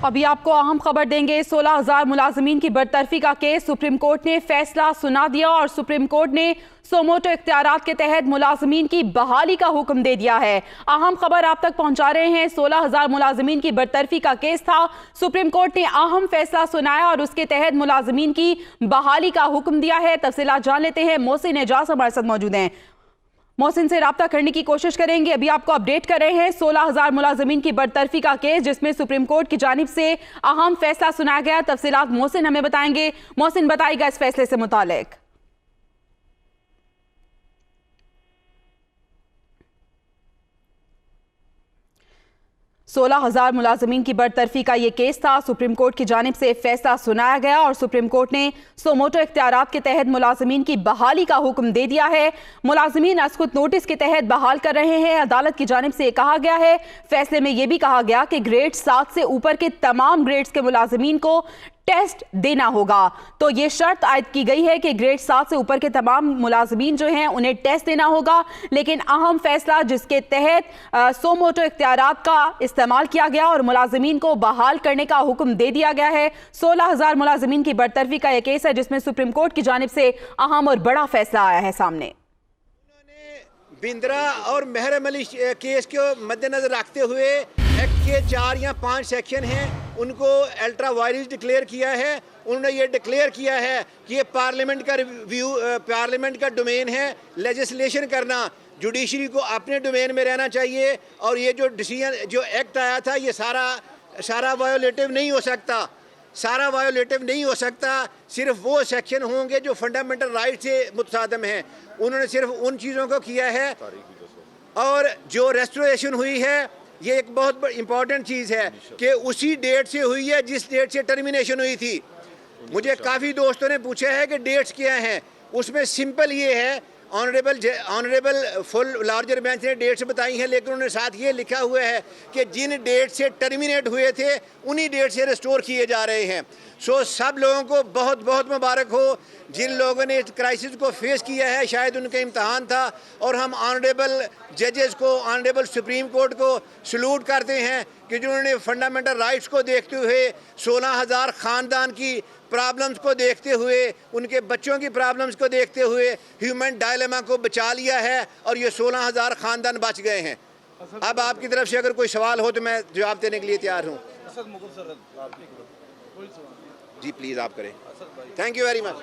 अभी आपको अहम खबर देंगे। 16,000 मुलाजमीन की बरतरफी का केस सुप्रीम कोर्ट ने फैसला सुना दिया और सुप्रीम कोर्ट ने सोमोटो इख्तियारात के तहत मुलाजमीन की बहाली का हुक्म दे दिया है। अहम खबर आप तक पहुंचा रहे हैं। 16,000 मुलाजमीन की बरतरफी का केस था। सुप्रीम कोर्ट ने अहम फैसला सुनाया और उसके तहत मुलाजमीन की बहाली का हुक्म दिया है। तफसीलात जान लेते हैं। मोहसिन एजाज हमारे साथ मौजूद हैं। मोहसिन से राब्ता करने की कोशिश करेंगे। अभी आपको अपडेट कर रहे हैं 16,000 मुलाजमीन की बरतरफी का केस, जिसमें सुप्रीम कोर्ट की जानिब से अहम फैसला सुनाया गया। तफसीलात मोहसिन हमें बताएंगे। मोहसिन, बताइएगा इस फैसले से मुतालिक। 16,000 मुलाजमीन की बरतरफी का यह केस था। सुप्रीम कोर्ट की जानिब से फैसला सुनाया गया और सुप्रीम कोर्ट ने सोमोटो इख्तियारात के तहत मुलाजमीन की बहाली का हुक्म दे दिया है। मुलाजमीन असकुत नोटिस के तहत बहाल कर रहे हैं। अदालत की जानिब से कहा गया है, फैसले में यह भी कहा गया कि ग्रेड 7 से ऊपर के तमाम ग्रेड्स के मुलाजमीन को टेस्ट देना होगा। तो ये शर्त आयद की गई है कि ग्रेड 7 से ऊपर के तमाम मुलाजमीन जो हैं उन्हें टेस्ट देना होगा। लेकिन अहम फैसला जिसके तहत सोमोटो इख्तियारात का इस्तेमाल किया गया और मुलाजमीन को बहाल करने का हुक्म दे दिया गया है। 16,000 मुलाजमीन की बरतरफी का यह केस है, जिसमें सुप्रीम कोर्ट की जानिब से अहम और बड़ा फैसला आया है सामने। बिंद्रा और महरम अली केस को मद्देनजर रखते हुए एक्ट के 4 या 5 सेक्शन हैं, उनको अल्ट्रा वायरस डिक्लेयर किया है। उन्होंने ये डिक्लेयर किया है कि ये पार्लियामेंट का रिव्यू, पार्लियामेंट का डोमेन है लेजिस्लेशन करना। जुडिशरी को अपने डोमेन में रहना चाहिए और ये जो डिसीजन, जो एक्ट आया था, ये सारा वायोलेटिव नहीं हो सकता। सारा वायोलेटिव नहीं हो सकता। सिर्फ वो सेक्शन होंगे जो फंडामेंटल राइट से मुतसादम हैं। उन्होंने सिर्फ उन चीज़ों को किया है। और जो रेस्टोरेशन हुई है, ये एक बहुत इंपॉर्टेंट चीज़ है कि उसी डेट से हुई है जिस डेट से टर्मिनेशन हुई थी। मुझे काफ़ी दोस्तों ने पूछा है कि डेट्स क्या हैं। उसमें सिंपल ये है, ऑनरेबल फुल लार्जर बेंच ने डेट्स बताई हैं, लेकिन उन्होंने साथ ये लिखा हुआ है कि जिन डेट से टर्मिनेट हुए थे उन्हीं डेट से रिस्टोर किए जा रहे हैं। सो सब लोगों को बहुत बहुत मुबारक हो। जिन लोगों ने इस क्राइसिस को फेस किया है, शायद उनका इम्तहान था, और हम ऑनरेबल जजेस को, ऑनरेबल सुप्रीम कोर्ट को सल्यूट करते हैं कि जिन्होंने फंडामेंटल राइट्स को देखते हुए, 16,000 ख़ानदान की प्रॉब्लम्स को देखते हुए, उनके बच्चों की प्रॉब्लम्स को देखते हुए ह्यूमन डायलेमा को बचा लिया है और ये 16,000 ख़ानदान बच गए हैं। अब आपकी तरफ से अगर कोई सवाल हो तो मैं जवाब देने के लिए तैयार हूँ। जी प्लीज़ आप करें। Thank you very much.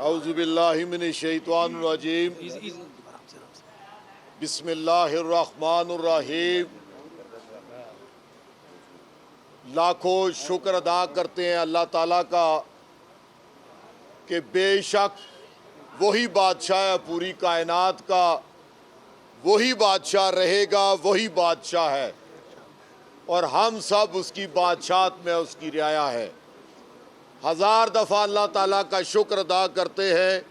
औज़ु बिल्लाहि मिनश शैतानिर रजीम। बिस्मिल्लाहिर रहमानिर रहीम। लाखों शुक्र अदा करते हैं अल्लाह ताला का कि बेशक वही बादशाह है पूरी कायनात का, वही बादशाह रहेगा, वही बादशाह है और हम सब उसकी बादशाहत में उसकी रियाया है। 1000 दफ़ा अल्लाह ताला का शुक्र अदा करते हैं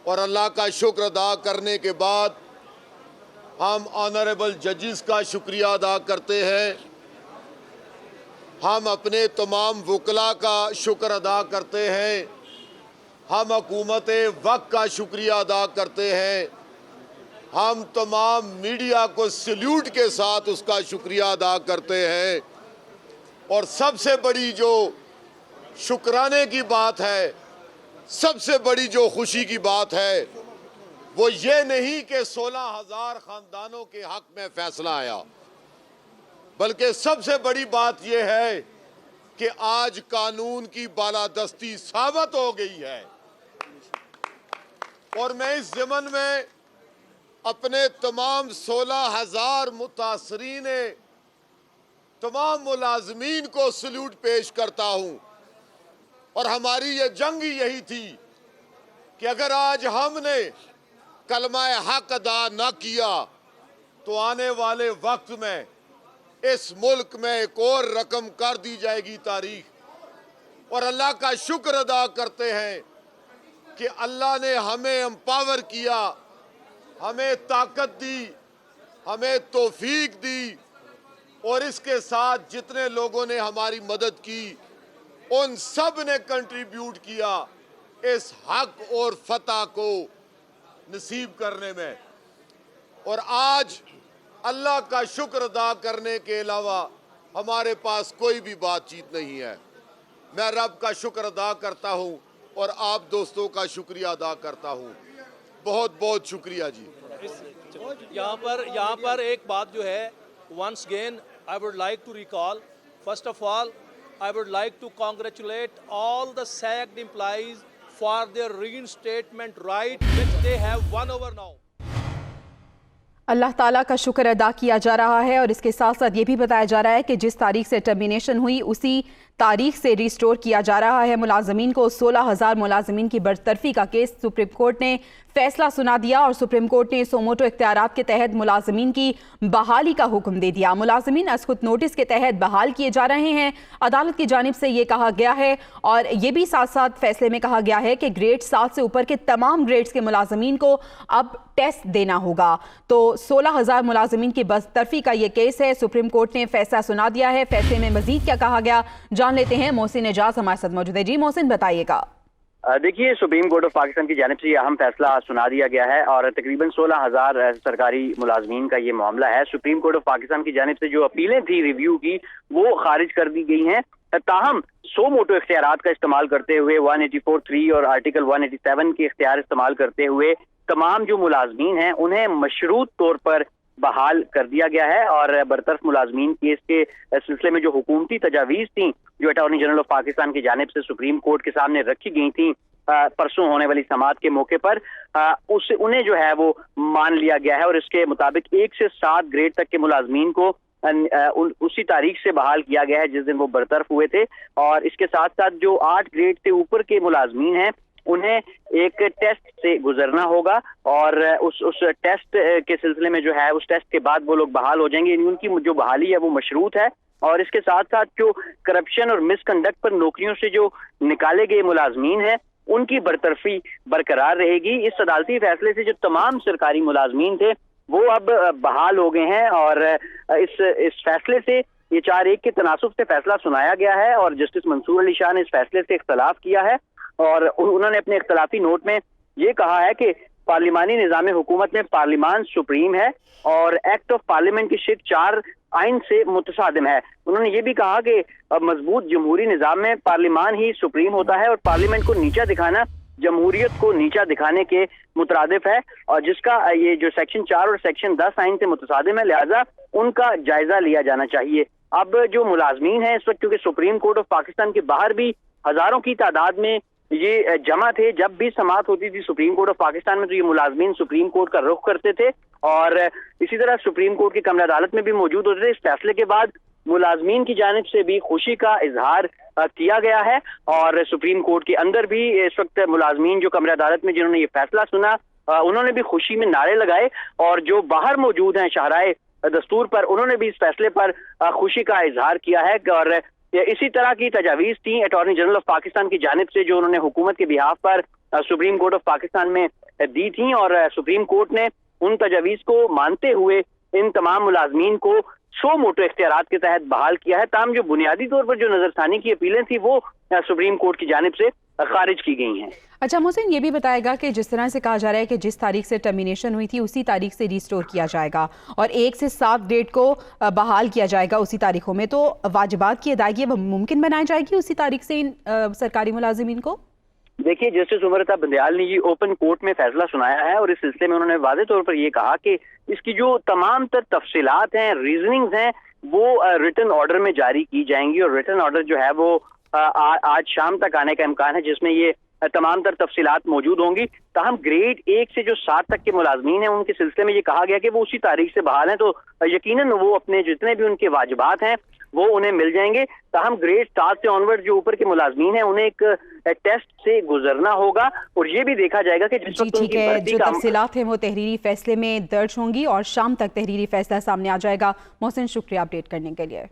और अल्लाह का शुक्र अदा करने के बाद हम ऑनरेबल जजेस का शुक्रिया अदा करते हैं। हम अपने तमाम वकला का शुक्र अदा करते हैं। हम हुकूमत वक्त का शुक्रिया अदा करते हैं। हम तमाम मीडिया को सल्यूट के साथ उसका शुक्रिया अदा करते हैं। और सबसे बड़ी जो शुक्राने की बात है, सबसे बड़ी जो खुशी की बात है, वो ये नहीं कि 16,000 ख़ानदानों के हक में फ़ैसला आया, बल्कि सबसे बड़ी बात यह है कि आज कानून की बालादस्ती साबित हो गई है। और मैं इस ज़मन में अपने तमाम 16,000 मुतासरीन, तमाम मुलाजमीन को सल्यूट पेश करता हूँ। और हमारी ये जंग ही यही थी कि अगर आज हमने कलमा हक अदा न किया तो आने वाले वक्त में इस मुल्क में एक और रकम कर दी जाएगी तारीख। और अल्लाह का शुक्र अदा करते हैं कि अल्लाह ने हमें एम्पावर किया, हमें ताकत दी, हमें तौफीक दी और इसके साथ जितने लोगों ने हमारी मदद की उन सब ने कंट्रीब्यूट किया इस हक और फतह को नसीब करने में। और आज अल्लाह का शुक्र अदा करने के अलावा हमारे पास कोई भी बातचीत नहीं है। मैं रब का शुक्र अदा करता हूं और आप दोस्तों का शुक्रिया अदा करता हूं। बहुत बहुत शुक्रिया जी। यहाँ पर एक बात जो है, once again I would like to recall, first of all I would like to congratulate all the sacked employees for their reinstatement right which they have won over now. अल्लाह ताला का शुक्र अदा किया जा रहा है और इसके साथ साथ ये भी बताया जा रहा है कि जिस तारीख से टर्मिनेशन हुई उसी तारीख से रिस्टोर किया जा रहा है मुलाजमीन को। 16,000 मुलाजमीन की बरतरफी का केस सुप्रीम कोर्ट ने फैसला सुना दिया और सुप्रीम कोर्ट ने सोमोटो इख्तियारात के तहत मुलाजमीन की बहाली का हुक्म दे दिया। मुलाजमीन अस्कुत नोटिस के तहत बहाल किए जा रहे हैं। अदालत की जानिब से ये कहा गया है और ये भी साथ साथ फैसले में कहा गया है कि ग्रेड 7 से ऊपर के तमाम ग्रेड्स के मुलाजमीन को अब टेस्ट देना होगा। तो 16,000 मुलाजमीन की बरतरफी का ये केस है। सुप्रीम कोर्ट ने फैसला सुना दिया है। फैसले में मजीद क्या कहा गया जान लेते हैं। मोहसिन एजाज हमारे साथ मौजूद है। जी मोहसिन, बताइएगा। देखिए, सुप्रीम कोर्ट ऑफ पाकिस्तान की जानिब से अहम फैसला सुना दिया गया है और तकरीबन 16,000 सरकारी मुलाजमीन का ये मामला है। सुप्रीम कोर्ट ऑफ पाकिस्तान की जानिब से जो अपीलें थी रिव्यू की वो खारिज कर दी गई हैं। ताहम सो मोटो इख्तियारात का इस्तेमाल करते हुए 184(3) और आर्टिकल 187 के इख्तियार इस्तेमाल करते हुए तमाम जो मुलाजमीन हैं उन्हें मशरूत तौर पर बहाल कर दिया गया है। और बरतरफ मुलाजमीन केस के सिलसिले में जो हुकूमती तजावीज़ थी जो अटॉर्नी जनरल ऑफ पाकिस्तान की जानिब से सुप्रीम कोर्ट के सामने रखी गई थी परसों होने वाली समाअत के मौके पर, उन्हें जो है वो मान लिया गया है और इसके मुताबिक 1 से 7 ग्रेड तक के मुलाजमीन को उसी तारीख से बहाल किया गया है जिस दिन वो बरतरफ हुए थे। और इसके साथ साथ जो 8 ग्रेड से ऊपर के मुलाजमीन हैं उन्हें एक टेस्ट से गुजरना होगा और उस टेस्ट के सिलसिले में जो है उस टेस्ट के बाद वो लोग बहाल हो जाएंगे। उनकी जो बहाली है वो मशरूत है। और इसके साथ साथ जो करप्शन और मिसकंडक्ट पर नौकरियों से जो निकाले गए मुलाजमीन हैं उनकी बरतरफी बरकरार रहेगी। इस अदालती फैसले से जो तमाम सरकारी मुलाजमीन थे वो अब बहाल हो गए हैं और इस फैसले से ये 4-1 के तनासुब से फैसला सुनाया गया है और जस्टिस मंसूर अली शाह ने इस फैसले से इख्तलाफ किया है और उन्होंने अपने इख्तलाफी नोट में ये कहा है कि पार्लिमानी निज़ाम हुकूमत में पार्लिमान सुप्रीम है और एक्ट ऑफ पार्लियामेंट की शिक 4 आइन से मुतसादिम है। उन्होंने ये भी कहा कि मजबूत जमहूरी निज़ाम में पार्लिमान ही सुप्रीम होता है और पार्लियामेंट को नीचा दिखाना जमहूरियत को नीचा दिखाने के मुतरादिफ है और जिसका ये जो सेक्शन 4 और सेक्शन 10 आइन से मुतसादिम है, लिहाजा उनका जायजा लिया जाना चाहिए। अब जो मुलाजमीन हैं इस वक्त क्योंकि सुप्रीम कोर्ट ऑफ पाकिस्तान के बाहर भी हजारों की तादाद में ये जमा थे, जब भी समाअत होती थी सुप्रीम कोर्ट ऑफ पाकिस्तान में तो ये मुलाजमीन सुप्रीम कोर्ट का रुख करते थे और इसी तरह सुप्रीम कोर्ट की कमरा अदालत में भी मौजूद होते थे। इस फैसले के बाद मुलाजमीन की जानिब से भी खुशी का इजहार किया गया है और सुप्रीम कोर्ट के अंदर भी इस वक्त मुलाजमीन जो कमरा अदालत में जिन्होंने ये फैसला सुना उन्होंने भी खुशी में नारे लगाए और जो बाहर मौजूद हैं शाहराए दस्तूर पर उन्होंने भी इस फैसले पर खुशी का इजहार किया है। और इसी तरह की तजावीज़ थी अटॉर्नी जनरल ऑफ पाकिस्तान की जानिब से जो उन्होंने हुकूमत के बिहाफ पर सुप्रीम कोर्ट ऑफ पाकिस्तान में दी थी और सुप्रीम कोर्ट ने उन तजावीज़ को मानते हुए इन तमाम मुलाजमीन को सो मोटो इख्तियारात के तहत बहाल किया है। ताहम जो बुनियादी तौर पर जो नजरसानी की अपीलें थी वो सुप्रीम कोर्ट की जानिब से खारिज की गई हैं। अच्छा मोहसिन, ये भी बताएगा कि जिस तरह से कहा जा रहा है कि जिस तारीख से टर्मिनेशन हुई थी उसी तारीख से रिस्टोर किया जाएगा और 1 से 7 ग्रेड को बहाल किया जाएगा उसी तारीखों में, तो वाजिबात की अदायगी मुमकिन बनाई जाएगी उसी तारीख से इन सरकारी मुलाजिमीन को? देखिए, जस्टिस उमर अता बंदयाल ने ये ओपन कोर्ट में फैसला सुनाया है और इस सिलसिले में उन्होंने वाज़ेह तौर पर यह कहा कि इसकी जो तमाम तफसीलात हैं, रीजनिंग्स हैं, वो रिटन ऑर्डर में जारी की जाएंगी और रिटन ऑर्डर जो है वो आज शाम तक आने का इम्कान है जिसमें ये तमाम तर तफसीलात मौजूद होंगी। ताहम ग्रेड 1 से जो 7 तक के मुलाजमीन हैं उनके सिलसिले में ये कहा गया कि वो उसी तारीख से बहाल हैं, तो यकीनन वो अपने जितने भी उनके वाजिबात हैं वो उन्हें मिल जाएंगे। ताहम ग्रेड 7 से ऑनवर्ड जो ऊपर के मुलाजमीन हैं उन्हें एक टेस्ट से गुजरना होगा और ये भी देखा जाएगा कि जिस वक्त ठीक है, जो तफसीलात हैं वो तहरीरी फैसले में दर्ज होंगी और शाम तक तहरीरी फैसला सामने आ जाएगा। मोहसिन, शुक्रिया अपडेट करने के लिए।